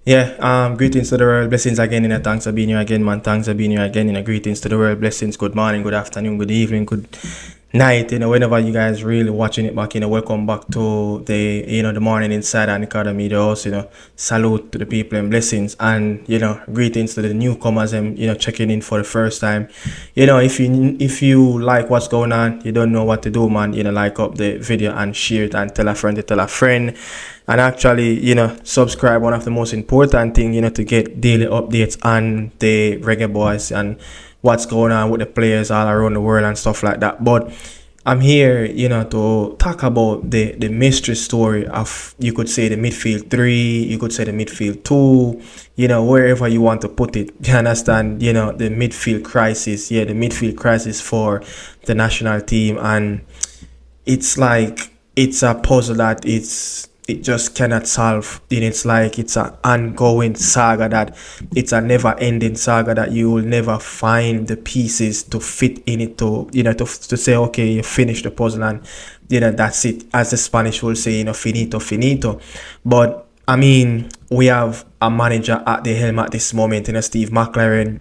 Yeah, greetings to the world, blessings again, thanks for being here again, man. Thanks for being here again, greetings to the world, blessings, good morning, good afternoon, good evening, good night, whenever you guys really watching it back, welcome back to the morning inside our Nicardo Media House, salute to the people and blessings, and, greetings to the newcomers and, checking in for the first time. If you like what's going on, you don't know what to do, man, like up the video and share it and tell a friend to tell a friend. And actually, subscribe. One of the most important thing, to get daily updates on the reggae boys and what's going on with the players all around the world and stuff like that. But I'm here, to talk about the mystery story of, you could say, the midfield three, you could say the midfield two, wherever you want to put it. You understand, the midfield crisis. Yeah, the midfield crisis for the national team. And it's like it's a puzzle that it just cannot solve. And it's like it's an ongoing saga, that it's a never ending saga, that you will never find the pieces to fit in it, to to say, okay, you finish the puzzle and that's it, as the Spanish will say, finito finito. But I mean, we have a manager at the helm at this moment, Steve McLaren.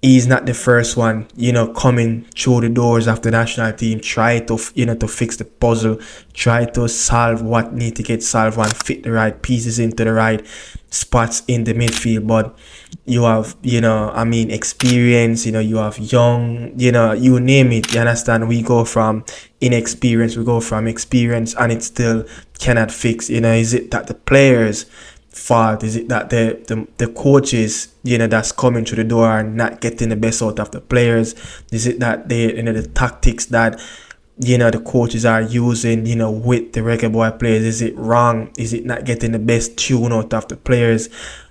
He's not the first one, coming through the doors of the national team, try to, to fix the puzzle, try to solve what need to get solved and fit the right pieces into the right spots in the midfield. But you have, experience, you have young, you name it, you understand? We go from inexperience, we go from experience, and it still cannot fix. Is it that the players fault? Is it that the coaches, that's coming through the door are not getting the best out of the players? Is it that the tactics that the coaches are using, with the reggae boy players, is it wrong? Is it not getting the best tune out of the players?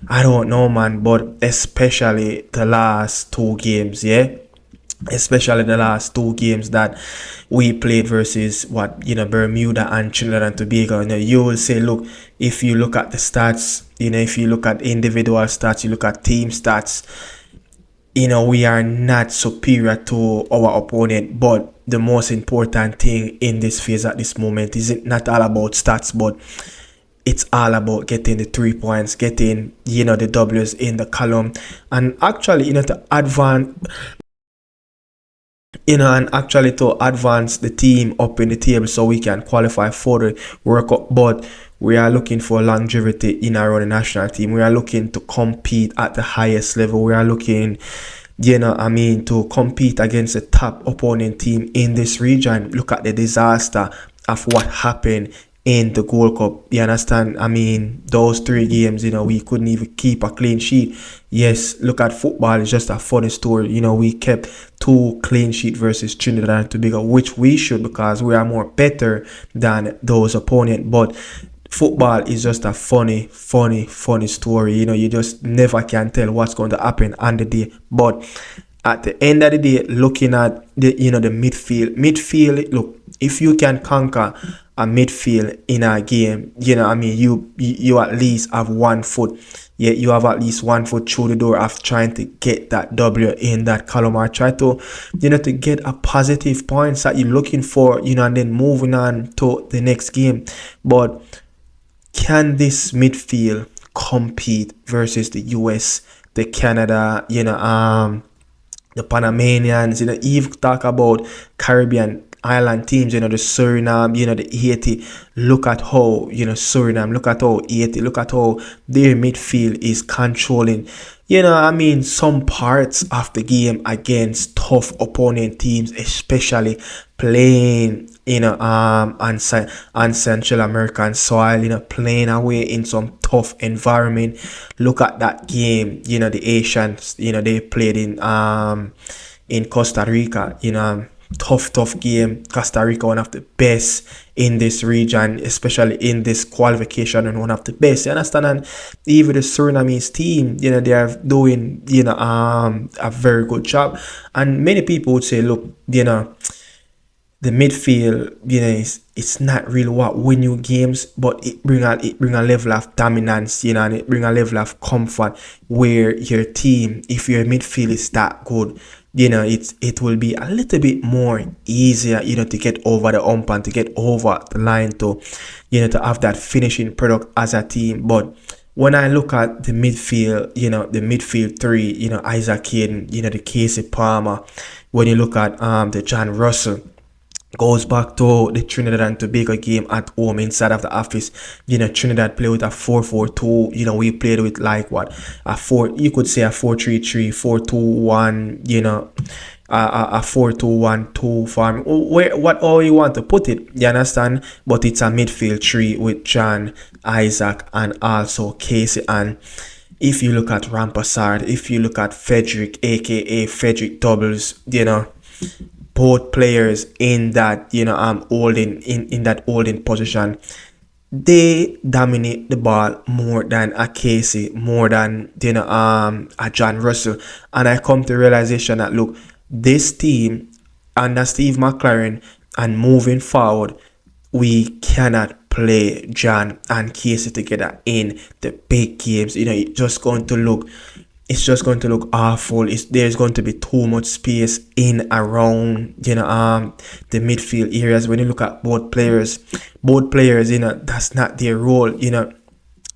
I don't know, man. But especially the last two games, yeah, especially the last two games that we played versus Bermuda and Trinidad and Tobago. You will say, look, if you look at the stats, if you look at individual stats, you look at team stats, we are not superior to our opponent. But the most important thing in this phase at this moment is it not all about stats, but it's all about getting the 3 points, getting the W's in the column, and actually to advance, and actually to advance the team up in the table so we can qualify for the World Cup. But we are looking for longevity in our own national team. We are looking to compete at the highest level. We are looking, to compete against the top opponent team in this region. Look at the disaster of what happened in the Gold Cup. You understand? Those 3 games, we couldn't even keep a clean sheet. Yes, look at football. It's just a funny story. We kept 2 clean sheet versus Trinidad and Tobago, which we should, because we are more better than those opponents. But football is just a funny story. You just never can tell what's going to happen on the day. But at the end of the day, looking at the the midfield, look, if you can conquer a midfield in a game, you at least have 1 foot. Yeah, you have at least 1 foot through the door of trying to get that W in that column, or try to, to get a positive points that you're looking for, and then moving on to the next game. But can this midfield compete versus the US, the Canada, the Panamanians? Even talk about Caribbean island teams, the Suriname, the Haiti. Look at how, Suriname, look at how Haiti, look at how their midfield is controlling, some parts of the game against tough opponent teams, especially playing, on Central American soil, playing away in some tough environment. Look at that game, the Asians, they played in Costa Rica, tough game. Costa Rica, one of the best in this region, especially in this qualification, and one of the best, you understand? And even the Surinamese team, they are doing, a very good job. And many people would say, look, the midfield, it's not really what win you games, but it bring a level of dominance, and it bring a level of comfort where your team, if your midfield is that good, it will be a little bit more easier, to get over the hump and to get over the line, to to have that finishing product as a team. But when I look at the midfield, the midfield three, Isaac Hayden, the Kasey Palmer, when you look at the John Russell, goes back to the Trinidad and Tobago game at home inside of the office. Trinidad play with a 4-4-2. We played with like what, you could say a 4-3-3, 4-2-1, a 4-2-1-2 form, what all you want to put it, you understand? But it's a midfield three with John, Isaac, and also Kasey. And if you look at Rampassard, if you look at Frederick, aka Frederick Doubles, both players in that holding in that holding position, they dominate the ball more than a Kasey, more than a John Russell. And I come to realization that look, this team under Steve McLaren and moving forward, we cannot play John and Kasey together in the big games. It's just going to look awful. There's going to be too much space in around the midfield areas. When you look at both players, that's not their role.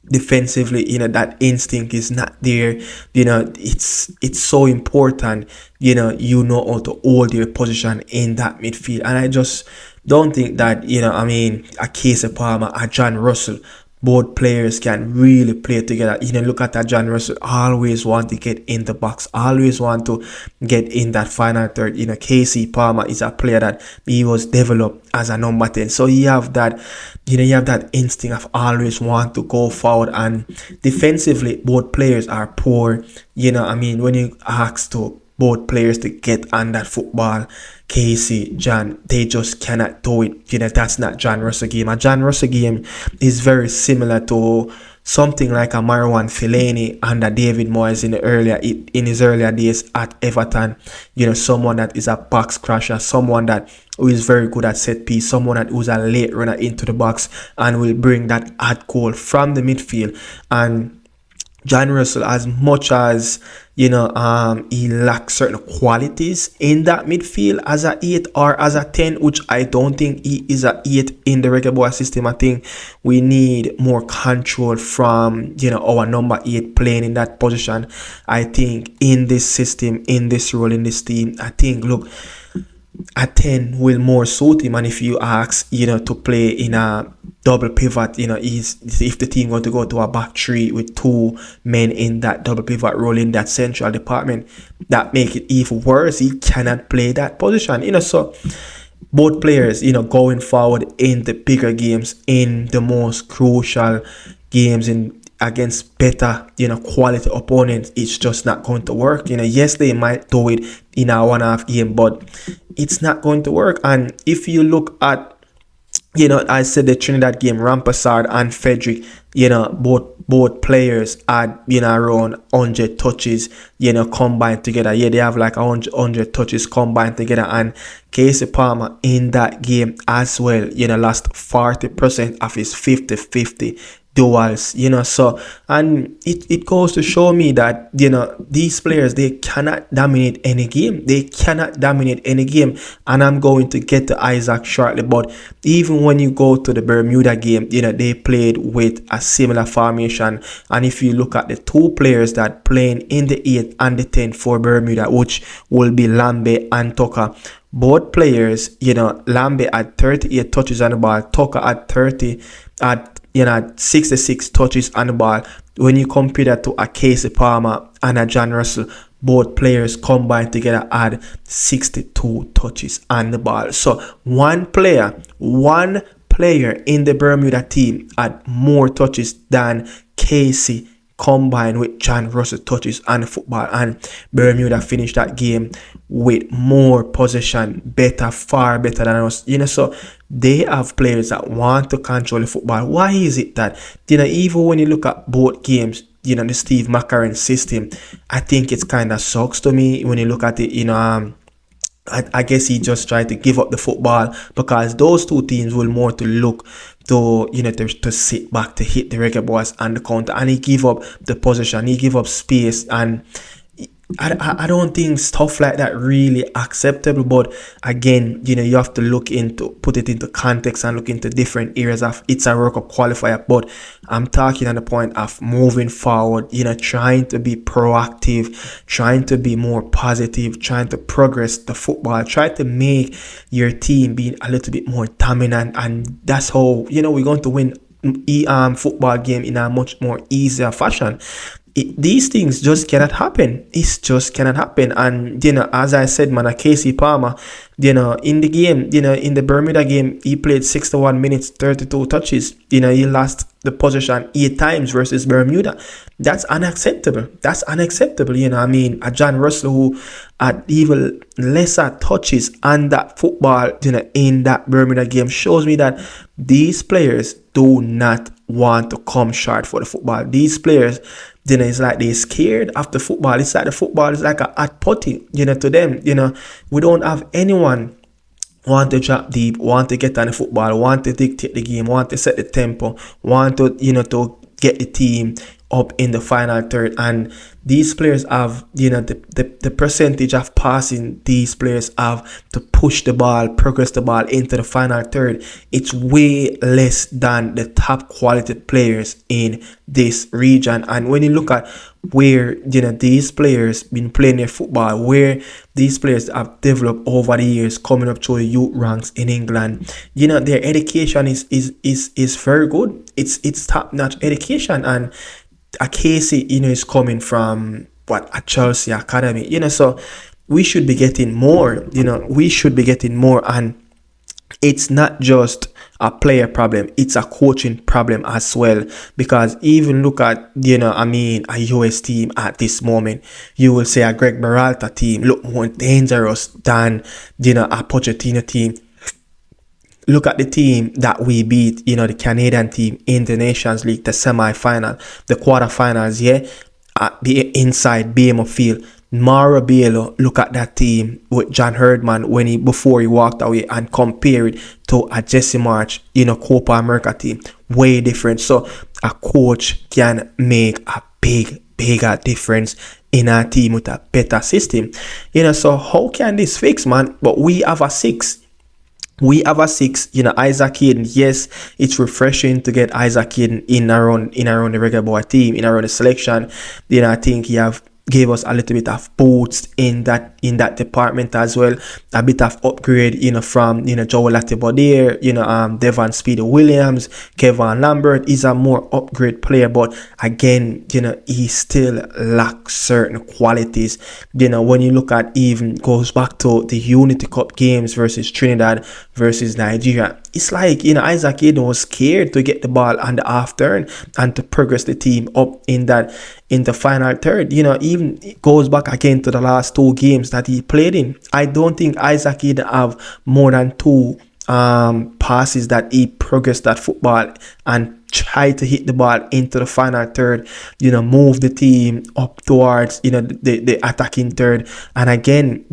Defensively, that instinct is not there. It's so important. Know how to hold your position in that midfield, and I just don't think that a Kasey Palmer, a John Russell, both players can really play together. Look at that John Russell, always want to get in the box, always want to get in that final third. Kasey Palmer is a player that he was developed as a number 10. So you have that, instinct of always want to go forward. And defensively, both players are poor. When you ask to both players to get on that football, Kasey, John, they just cannot do it. That's not John Russell game. A John Russell game is very similar to something like a Marwan Fellaini under David Moyes in his earlier days at Everton. Someone that is a box crusher, someone who is very good at set piece, someone that who's a late runner into the box and will bring that hard goal from the midfield. And John Russell, as much as he lacks certain qualities in that midfield as a 8 or as a 10, which I don't think he is a 8 in the Reggae system. I think we need more control from our number 8 playing in that position. I think in this system, in this role, in this team, I think look, a 10 will more suit him. And if you ask to play in a double pivot, if the team going to go to a back three with 2 men in that double pivot role in that central department, that make it even worse. He cannot play that position. So both players going forward in the bigger games, in the most crucial games, against better quality opponents, it's just not going to work. Yes, they might do it in a 1/2 game, but it's not going to work. And if you look at I said the Trinidad game, Rampassard and Frederick, both players had around 100 touches combined together. They have like 100 touches combined together. And Kasey Palmer in that game as well lost 40% of his 50-50 duels. So, and it goes to show me that these players, they cannot dominate any game. And I'm going to get to Isaac shortly. But even when you go to the Bermuda game, they played with a similar formation. And if you look at the 2 players that playing in the 8 and the 10 for Bermuda, which will be Lambe and Tucker, both players, Lambe had 38 touches on the ball, Tucker had 66 touches on the ball. When you compare that to a Kasey Palmer and a John Russell, both players combined together had 62 touches on the ball. So one player in the Bermuda team had more touches than Kasey combined with John Russell touches on the football, and Bermuda finished that game with more possession, far better than us. So they have players that want to control the football. Why is it that even when you look at both games, the Steve McLaren system, I think it's kind of sucks to me when you look at it. I guess he just tried to give up the football, because those 2 teams will more to look to to sit back to hit the Reggae Boyz and the counter, and he give up the possession, he give up space, and I don't think stuff like that really acceptable. But again, you have to put it into context and look into different areas of it's a World Cup qualifier. But I'm talking on the point of moving forward, trying to be proactive, trying to be more positive, trying to progress the football, try to make your team be a little bit more dominant, and that's how we're going to win football game in a much more easier fashion. These things just cannot happen. It just cannot happen. And as I said, man, Kasey Palmer, in the game, in the Bermuda game, he played 61 minutes, 32 touches. He lost the possession 8 times versus Bermuda. That's unacceptable. That's unacceptable. A John Russell who had even lesser touches on that football, in that Bermuda game, shows me that these players do not want to come short for the football. These players, it's like they're scared of the football. It's like the football is like a hot potty, to them. We don't have anyone want to drop deep, want to get on the football, want to dictate the game, want to set the tempo, want to, to get the team up in the final third. And these players have, the percentage of passing these players have to push the ball, progress the ball into the final third. It's way less than the top quality players in this region. And when you look at where, these players been playing their football, where these players have developed over the years, coming up to the youth ranks in England, their education is very good. It's top-notch education. And a Kasey, is coming from a Chelsea academy, so we should be getting more, we should be getting more. And it's not just a player problem, it's a coaching problem as well. Because even look at, a US team at this moment, you will say a Greg Berhalter team look more dangerous than, a Pochettino team. Look at the team that we beat, the Canadian team in the Nations League, the semi-final, the quarterfinals, inside BMO Field. Mauro Biello, look at that team with John Herdman before he walked away, and compare it to a Jesse March, Copa America team. Way different. So a coach can make a bigger difference in a team with a better system. So how can this fix, man? But we have a 6. Isaac Hayden. Yes, it's refreshing to get Isaac Hayden in around the Reggae Boy team, in around the selection. I think he gave us a little bit of boost in that department as well. A bit of upgrade, from Joe Latibodier, Devon Speedy Williams, Kevin Lambert is a more upgrade player, but again, he still lacks certain qualities. When you look at, even goes back to the Unity Cup games versus Trinidad versus Nigeria, it's like, Isaac Hayden was scared to get the ball on the half turn and to progress the team up in the final third. Even it goes back again to the last 2 games that he played in. I don't think Isaac Hayden have more than 2 passes that he progressed that football and try to hit the ball into the final third, move the team up towards, the attacking third. And again,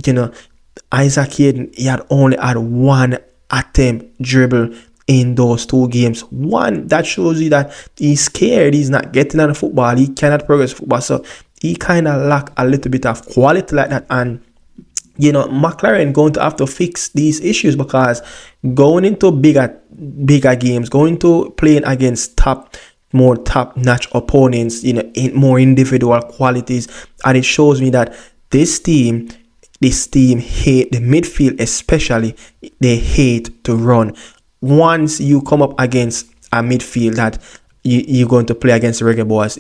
Isaac Hayden, he had only had 1 attempt dribble in those 2 games. 1, that shows you that he's scared. He's not getting on the football. He cannot progress football. So he kind of lack a little bit of quality like that. And McLaren going to have to fix these issues, because going into bigger games, going to playing against more top-notch opponents, in more individual qualities, and it shows me that this team hate the midfield, especially. They hate to run. Once you come up against a midfield that you're going to play against the reggaeboyz,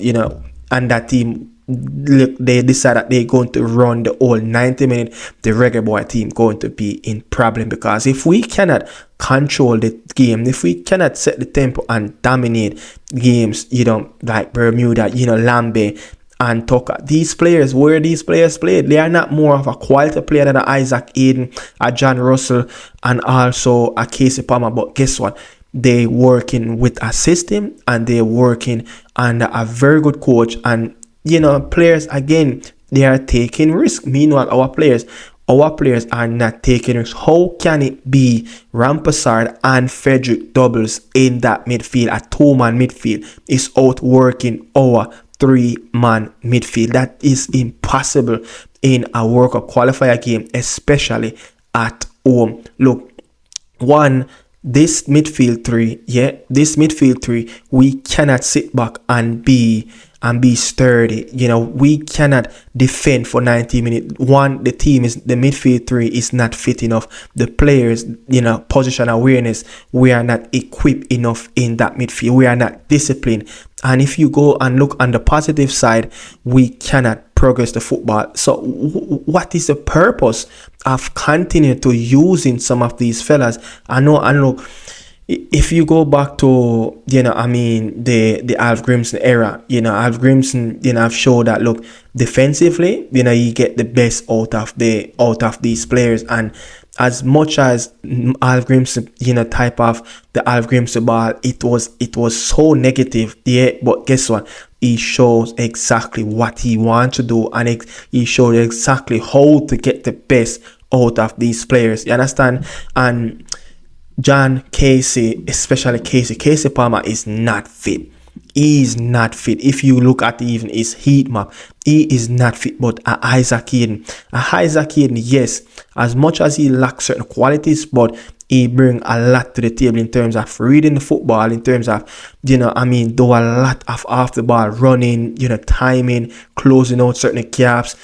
and that team, look, they decide that they're going to run the whole 90 minutes, the Reggae Boy team going to be in problem. Because if we cannot control the game, if we cannot set the tempo and dominate games, like Bermuda, Lambe and Tucker, these players played, they are not more of a quality player than Isaac Hayden, a John Russell, and also a Kasey Palmer. But guess what? They working with a system, and they're working under a very good coach. And players, again, they are taking risk. Meanwhile, our players are not taking risks. How can it be Rampersad and Frederick doubles in that midfield? A 2-man midfield is outworking our 3-man midfield. That is impossible in a World Cup qualifier game, especially at home. Look, this midfield three, we cannot sit back and be sturdy. We cannot defend for 90 minutes. The midfield three is not fit enough. The players, position awareness, we are not equipped enough in that midfield. We are not disciplined. And if you go and look on the positive side, we cannot progress the football. So what is the purpose of continuing to using some of these fellas? And look, if you go back to the Alf Grimson era, Alf Grimson have showed that, look, defensively, you get the best out of these players. And as much as Alf Grimson, type of the Alf Grimson ball, it was so negative, but guess what? He shows exactly what he wants to do, and he showed exactly how to get the best out of these players. You understand? And John Kasey, especially Kasey Palmer, is not fit. He is not fit. If you look at even his heat map, he is not fit. But Isaac Hayden, yes, as much as he lacks certain qualities, but he bring a lot to the table in terms of reading the football, in terms of, do a lot of off the ball running, timing, closing out certain gaps,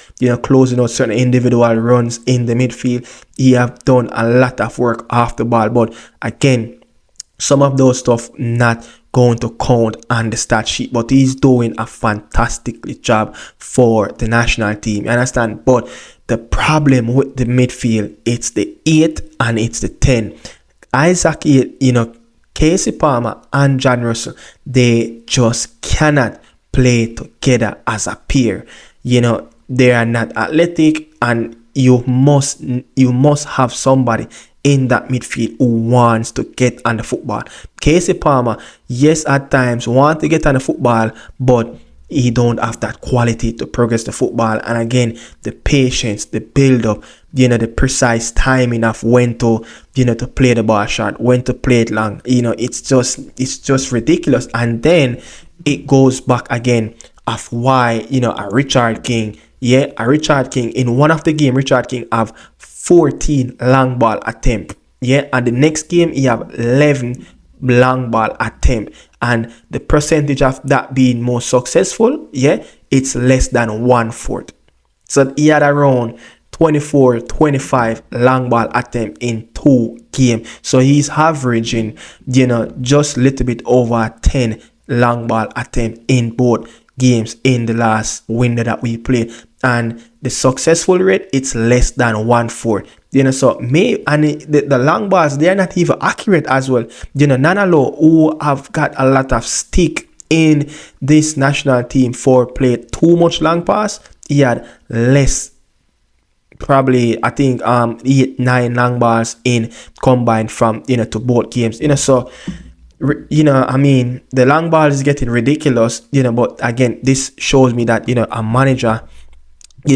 closing out certain individual runs in the midfield. He have done a lot of work off the ball, but again, some of those stuff not going to count on the stat sheet, but he's doing a fantastic job for the national team. You understand? But the problem with the midfield, it's the 8 and it's the 10. Isaac, Kasey Palmer and John Russell, they just cannot play together as a pair. They are not athletic, and you must have somebody in that midfield who wants to get on the football. Kasey Palmer, yes, at times want to get on the football, but he don't have that quality to progress the football. And again, the patience, the build-up, the precise timing of when to, to play the ball short, when to play it long. It's just ridiculous. And then it goes back again of why, a Richard King in one of the game, Richard King have 14 long ball attempt. And the next game he have 11 long ball attempt, and the percentage of that being more successful, it's less than 1/4. So he had around 24-25 long ball attempt in 2 games. So he's averaging, just a little bit over 10 long ball attempt in both games in the last window that we played. And the successful rate, it's less than 1/4. So the long balls, they are not even accurate as well. Nanalo, who have got a lot of stick in this national team for play too much long pass, he had less, probably I think 8-9 long balls in combined from to both games. So the long ball is getting ridiculous. But again, this shows me that a manager,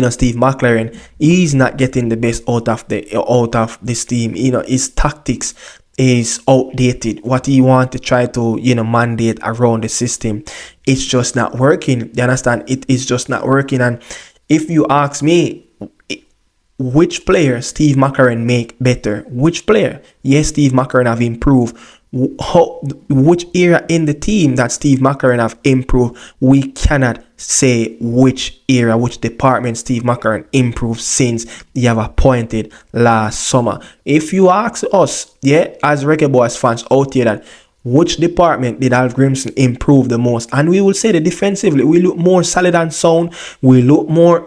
Steve McLaren, he's not getting the best out of this team. His tactics is outdated. What he wants to try to mandate around the system, it's just not working. You understand? It is just not working. And if you ask me, which player Steve McLaren make better? Which player? Yes, Steve McLaren have improved. Which area in the team that Steve McLaren have improved? We cannot say which area, which department Steve McLaren improved since he have appointed last summer. If you ask us, as reggaeboyz fans out here, that which department did Alf Grimson improve the most, and we will say that defensively we look more solid and sound, we look more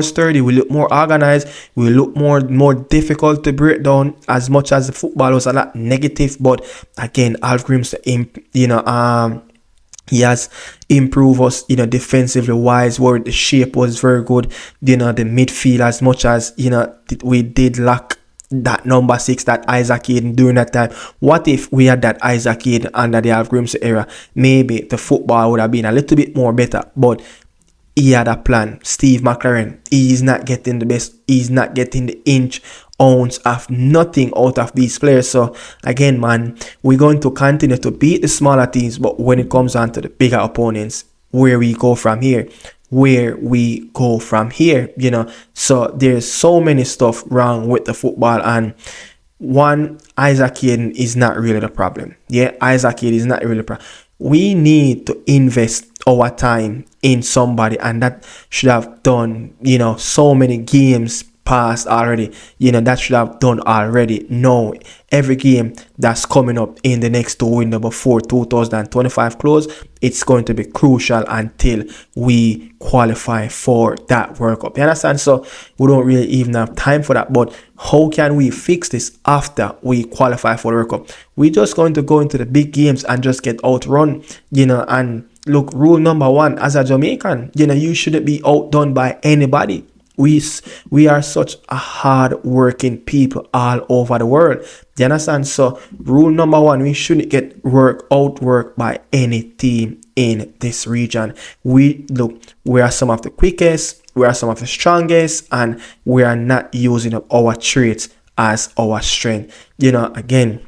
sturdy, we look more organized, we look more difficult to break down, as much as the football was a lot negative. But again, Alf Grimson he has improved us, defensively wise, where the shape was very good, the midfield, as much as we did lack that number 6, that Isaac Hayden during that time. What if we had that Isaac Hayden under the Alf Grimson era? Maybe the football would have been a little bit more better, but he had a plan. Steve McLaren, he's not getting the best, he's not getting the ounce of nothing out of these players. So again, man, we're going to continue to beat the smaller teams, but when it comes on to the bigger opponents, where we go from here. Where we go from here, you know. So there's so many stuff wrong with the football, and one, Isaac Hayden is not really the problem. Yeah, Isaac Hayden is not really the problem. We need to invest our time in somebody, and that should have done, you know, so many games past already. You know, that should have done already. No, every game that's coming up in the next two window before 2025 close, it's going to be crucial until we qualify for that World Cup. You understand? So we don't really even have time for that. But how can we fix this after we qualify for the World Cup? We're just going to go into the big games and just get outrun, you know. And look, rule number one, as a Jamaican, you know, you shouldn't be outdone by anybody. We are such a hard working people all over the world. Do you understand? So rule number one, we shouldn't get outworked by any team in this region. We are some of the quickest, we are some of the strongest, and we are not using up our traits as our strength. You know, again,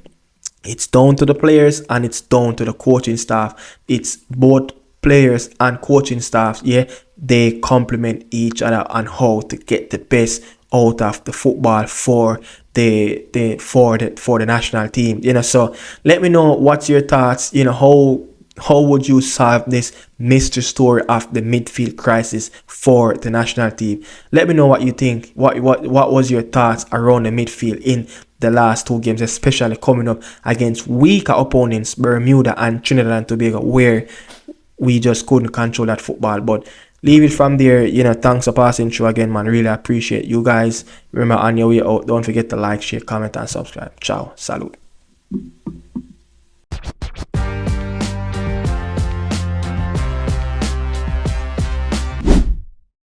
it's down to the players and it's down to the coaching staff. It's both players and coaching staff, yeah, they complement each other on how to get the best out of the football for the national team, you know. So let me know what's your thoughts, you know. How would you solve this mystery story of the midfield crisis for the national team? Let me know what you think. What was your thoughts around the midfield in the last two games, especially coming up against weaker opponents, Bermuda and Trinidad and Tobago, where we just couldn't control that football. But leave it from there. You know, thanks for passing through again, man. Really appreciate you guys. Remember, on your way out, don't forget to like, share, comment, and subscribe. Ciao. Salute.